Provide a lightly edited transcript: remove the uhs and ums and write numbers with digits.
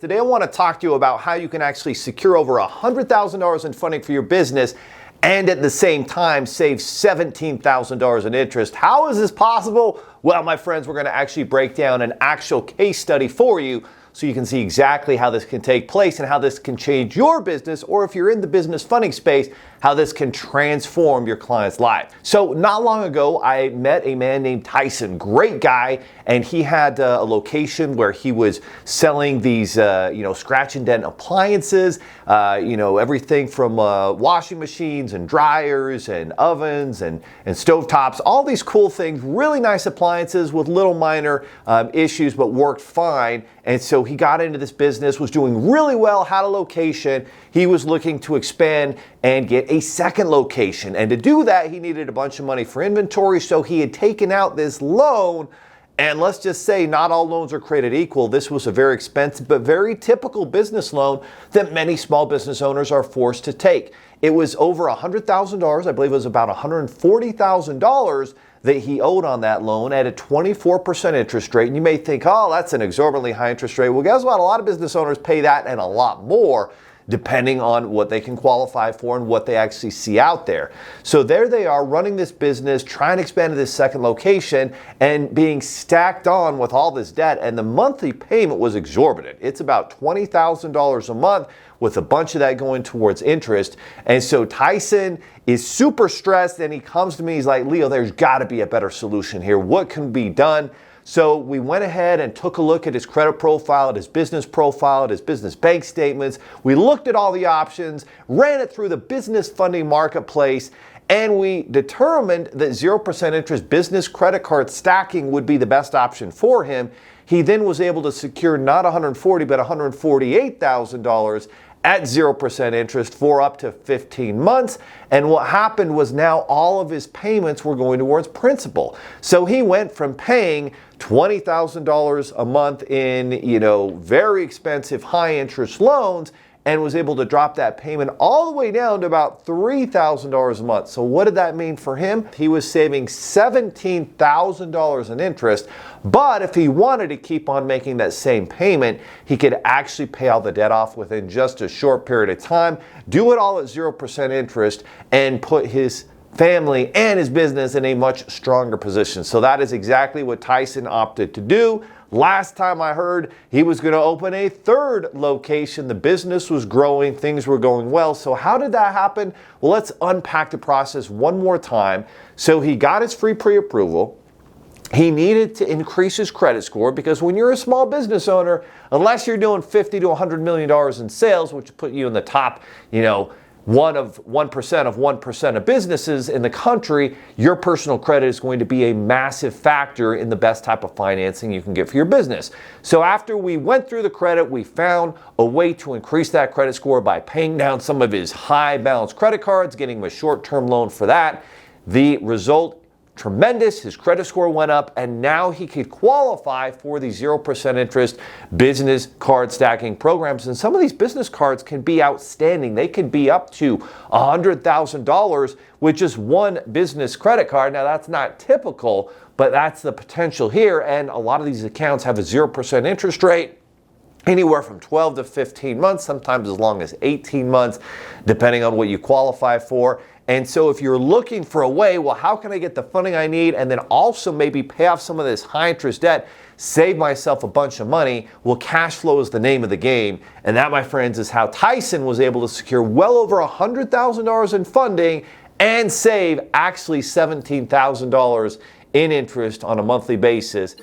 Today I want to talk to you about how you can actually secure over $100,000 in funding for your business and at the same time save $17,000 in interest. How is this possible? Well, my friends, we're going to actually break down an actual case study for you so you can see exactly how this can take place and how this can change your business, or if you're in the business funding space, how this can transform your client's life. So not long ago, I met a man named Tyson, great guy, and he had a location where he was selling these, scratch and dent appliances, everything from washing machines and dryers and ovens and stovetops, all these cool things, really nice appliances with little minor issues, but worked fine. And so he got into this business, was doing really well, had a location. He was looking to expand and get a second location. And to do that, he needed a bunch of money for inventory. So he had taken out this loan. And let's just say not all loans are created equal. This was a very expensive but very typical business loan that many small business owners are forced to take. It was over $100,000. I believe it was about $140,000 that he owed on that loan at a 24% interest rate. And you may think, oh, that's an exorbitantly high interest rate. Well, guess what? A lot of business owners pay that and a lot more, depending on what they can qualify for and what they actually see out there. So there they are running this business, trying to expand to this second location and being stacked on with all this debt. And the monthly payment was exorbitant. It's about $20,000 a month, with a bunch of that going towards interest. And so Tyson is super stressed, and he comes to me, he's like, Leo, there's gotta be a better solution here. What can be done? So we went ahead and took a look at his credit profile, at his business profile, at his business bank statements. We looked at all the options, ran it through the business funding marketplace, and we determined that 0% interest business credit card stacking would be the best option for him. He then was able to secure not $140,000 but $148,000 at 0% interest for up to 15 months. And what happened was now all of his payments were going towards principal. So he went from paying $20,000 a month in, very expensive high interest loans, and was able to drop that payment all the way down to about $3,000 a month. So what did that mean for him? He was saving $17,000 in interest, but if he wanted to keep on making that same payment, he could actually pay all the debt off within just a short period of time, do it all at 0% interest, and put his family and his business in a much stronger position. So that is exactly what Tyson opted to do. Last time I heard, he was going to open a third location. The business was growing, things were going well. So how did that happen? Well, let's unpack the process one more time. So he got his free pre-approval. He needed to increase his credit score, because when you're a small business owner, unless you're doing $50 to $100 million in sales, which put you in the top, 1% of businesses in the country, your personal credit is going to be a massive factor in the best type of financing you can get for your business. So after we went through the credit, we found a way to increase that credit score by paying down some of his high balance credit cards, getting him a short-term loan for that. The result, tremendous. His credit score went up, and now he could qualify for the 0% interest business card stacking programs. And some of these business cards can be outstanding. They can be up to $100,000 with just one business credit card. Now, that's not typical, but that's the potential here. And a lot of these accounts have a 0% interest rate, anywhere from 12 to 15 months, sometimes as long as 18 months, depending on what you qualify for. And so if you're looking for a way, well, how can I get the funding I need and then also maybe pay off some of this high interest debt, save myself a bunch of money? Well, cash flow is the name of the game. And that, my friends, is how Tyson was able to secure well over $100,000 in funding and save actually $17,000 in interest on a monthly basis.